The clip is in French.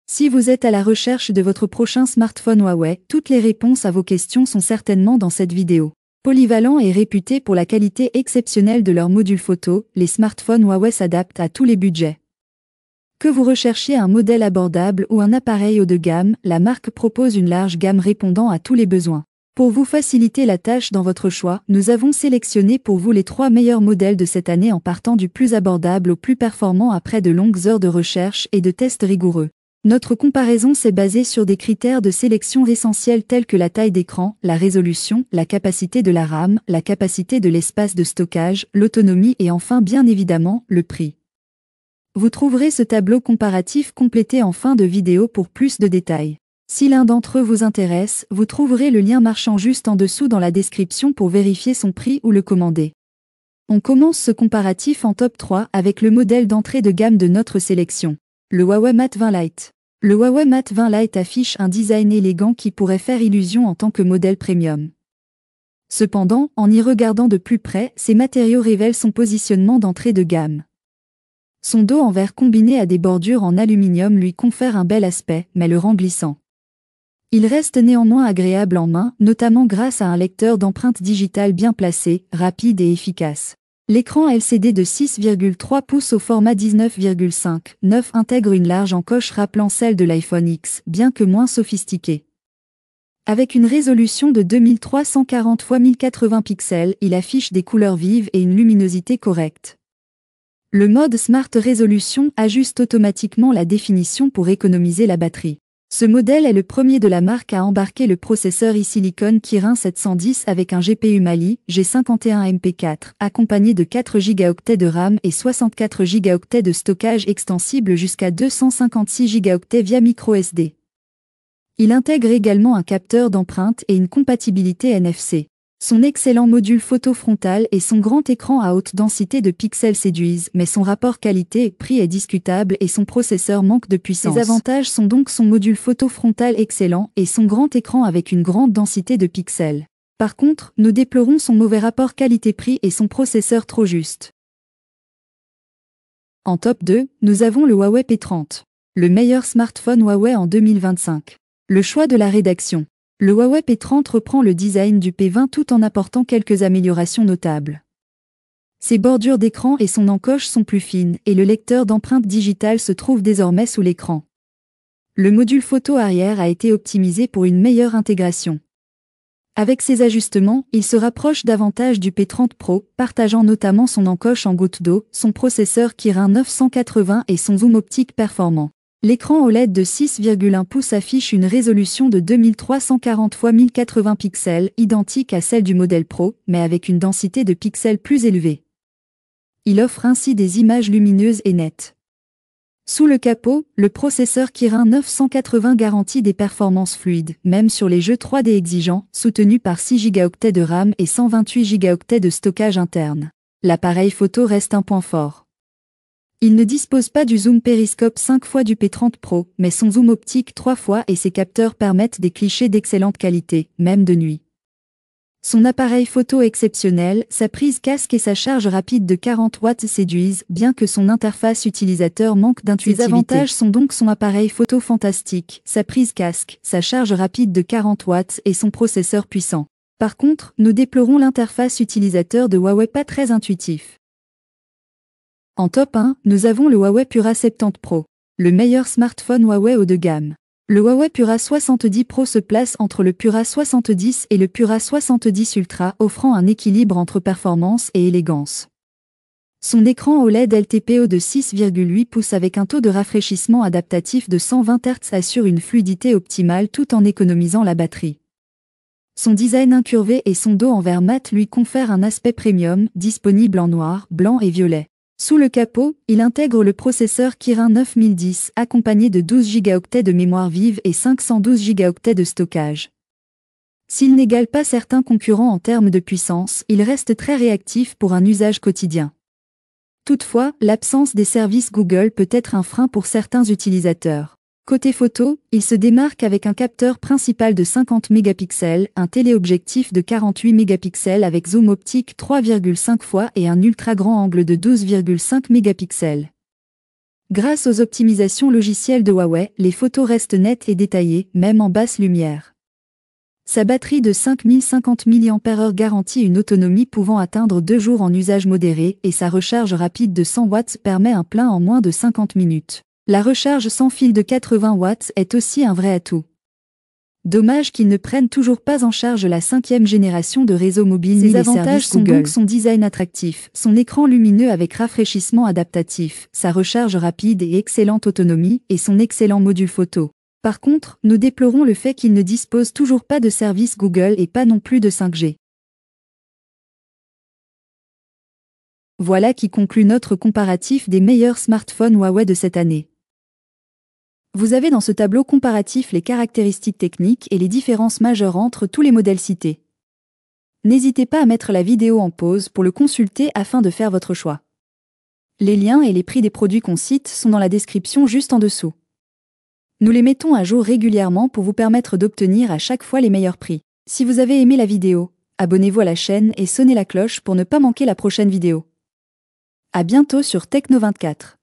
Si vous êtes à la recherche de votre prochain smartphone Huawei, toutes les réponses à vos questions sont certainement dans cette vidéo. Polyvalent et réputé pour la qualité exceptionnelle de leurs modules photo, les smartphones Huawei s'adaptent à tous les budgets. Que vous recherchiez un modèle abordable ou un appareil haut de gamme, la marque propose une large gamme répondant à tous les besoins. Pour vous faciliter la tâche dans votre choix, nous avons sélectionné pour vous les 3 meilleurs modèles de cette année en partant du plus abordable au plus performant après de longues heures de recherche et de tests rigoureux. Notre comparaison s'est basée sur des critères de sélection essentiels tels que la taille d'écran, la résolution, la capacité de la RAM, la capacité de l'espace de stockage, l'autonomie et enfin bien évidemment, le prix. Vous trouverez ce tableau comparatif complété en fin de vidéo pour plus de détails. Si l'un d'entre eux vous intéresse, vous trouverez le lien marchand juste en dessous dans la description pour vérifier son prix ou le commander. On commence ce comparatif en top 3 avec le modèle d'entrée de gamme de notre sélection, le Huawei Mate 20 Lite. Le Huawei Mate 20 Lite affiche un design élégant qui pourrait faire illusion en tant que modèle premium. Cependant, en y regardant de plus près, ces matériaux révèlent son positionnement d'entrée de gamme. Son dos en verre combiné à des bordures en aluminium lui confère un bel aspect, mais le rend glissant. Il reste néanmoins agréable en main, notamment grâce à un lecteur d'empreintes digitales bien placé, rapide et efficace. L'écran LCD de 6,3 pouces au format 19,5/9 intègre une large encoche rappelant celle de l'iPhone X, bien que moins sophistiquée. Avec une résolution de 2340 x 1080 pixels, il affiche des couleurs vives et une luminosité correcte. Le mode Smart Resolution ajuste automatiquement la définition pour économiser la batterie. Ce modèle est le premier de la marque à embarquer le processeur e-Silicon Kirin 710 avec un GPU Mali G51MP4, accompagné de 4 Go de RAM et 64 Go de stockage extensible jusqu'à 256 Go via microSD. Il intègre également un capteur d'empreinte et une compatibilité NFC. Son excellent module photo frontal et son grand écran à haute densité de pixels séduisent, mais son rapport qualité-prix est discutable et son processeur manque de puissance. Ses avantages sont donc son module photo frontal excellent et son grand écran avec une grande densité de pixels. Par contre, nous déplorons son mauvais rapport qualité-prix et son processeur trop juste. En top 2, nous avons le Huawei P30, le meilleur smartphone Huawei en 2025. Le choix de la rédaction. Le Huawei P30 reprend le design du P20 tout en apportant quelques améliorations notables. Ses bordures d'écran et son encoche sont plus fines et le lecteur d'empreintes digitales se trouve désormais sous l'écran. Le module photo arrière a été optimisé pour une meilleure intégration. Avec ces ajustements, il se rapproche davantage du P30 Pro, partageant notamment son encoche en goutte d'eau, son processeur Kirin 980 et son zoom optique performant. L'écran OLED de 6,1 pouces affiche une résolution de 2340 x 1080 pixels, identique à celle du modèle Pro, mais avec une densité de pixels plus élevée. Il offre ainsi des images lumineuses et nettes. Sous le capot, le processeur Kirin 980 garantit des performances fluides, même sur les jeux 3D exigeants, soutenus par 6 Go de RAM et 128 Go de stockage interne. L'appareil photo reste un point fort. Il ne dispose pas du zoom périscope 5 fois du P30 Pro, mais son zoom optique 3 fois et ses capteurs permettent des clichés d'excellente qualité, même de nuit. Son appareil photo exceptionnel, sa prise casque et sa charge rapide de 40 watts séduisent, bien que son interface utilisateur manque d'intuitivité. Ses avantages sont donc son appareil photo fantastique, sa prise casque, sa charge rapide de 40 watts et son processeur puissant. Par contre, nous déplorons l'interface utilisateur de Huawei pas très intuitif. En top 1, nous avons le Huawei Pura 70 Pro, le meilleur smartphone Huawei haut de gamme. Le Huawei Pura 70 Pro se place entre le Pura 70 et le Pura 70 Ultra, offrant un équilibre entre performance et élégance. Son écran OLED LTPO de 6,8 pouces avec un taux de rafraîchissement adaptatif de 120 Hz assure une fluidité optimale tout en économisant la batterie. Son design incurvé et son dos en verre mat lui confèrent un aspect premium, disponible en noir, blanc et violet. Sous le capot, il intègre le processeur Kirin 9010, accompagné de 12 Go de mémoire vive et 512 Go de stockage. S'il n'égale pas certains concurrents en termes de puissance, il reste très réactif pour un usage quotidien. Toutefois, l'absence des services Google peut être un frein pour certains utilisateurs. Côté photo, il se démarque avec un capteur principal de 50 mégapixels, un téléobjectif de 48 mégapixels avec zoom optique 3,5 fois et un ultra grand angle de 12,5 mégapixels. Grâce aux optimisations logicielles de Huawei, les photos restent nettes et détaillées, même en basse lumière. Sa batterie de 5050 mAh garantit une autonomie pouvant atteindre 2 jours en usage modéré et sa recharge rapide de 100 watts permet un plein en moins de 50 minutes. La recharge sans fil de 80 watts est aussi un vrai atout. Dommage qu'ils ne prennent toujours pas en charge la 5e génération de réseau mobile ni les avantages sont donc son design attractif, son écran lumineux avec rafraîchissement adaptatif, sa recharge rapide et excellente autonomie et son excellent module photo. Par contre, nous déplorons le fait qu'il ne dispose toujours pas de service Google et pas non plus de 5G. Voilà qui conclut notre comparatif des meilleurs smartphones Huawei de cette année. Vous avez dans ce tableau comparatif les caractéristiques techniques et les différences majeures entre tous les modèles cités. N'hésitez pas à mettre la vidéo en pause pour le consulter afin de faire votre choix. Les liens et les prix des produits qu'on cite sont dans la description juste en dessous. Nous les mettons à jour régulièrement pour vous permettre d'obtenir à chaque fois les meilleurs prix. Si vous avez aimé la vidéo, abonnez-vous à la chaîne et sonnez la cloche pour ne pas manquer la prochaine vidéo. À bientôt sur Techno24.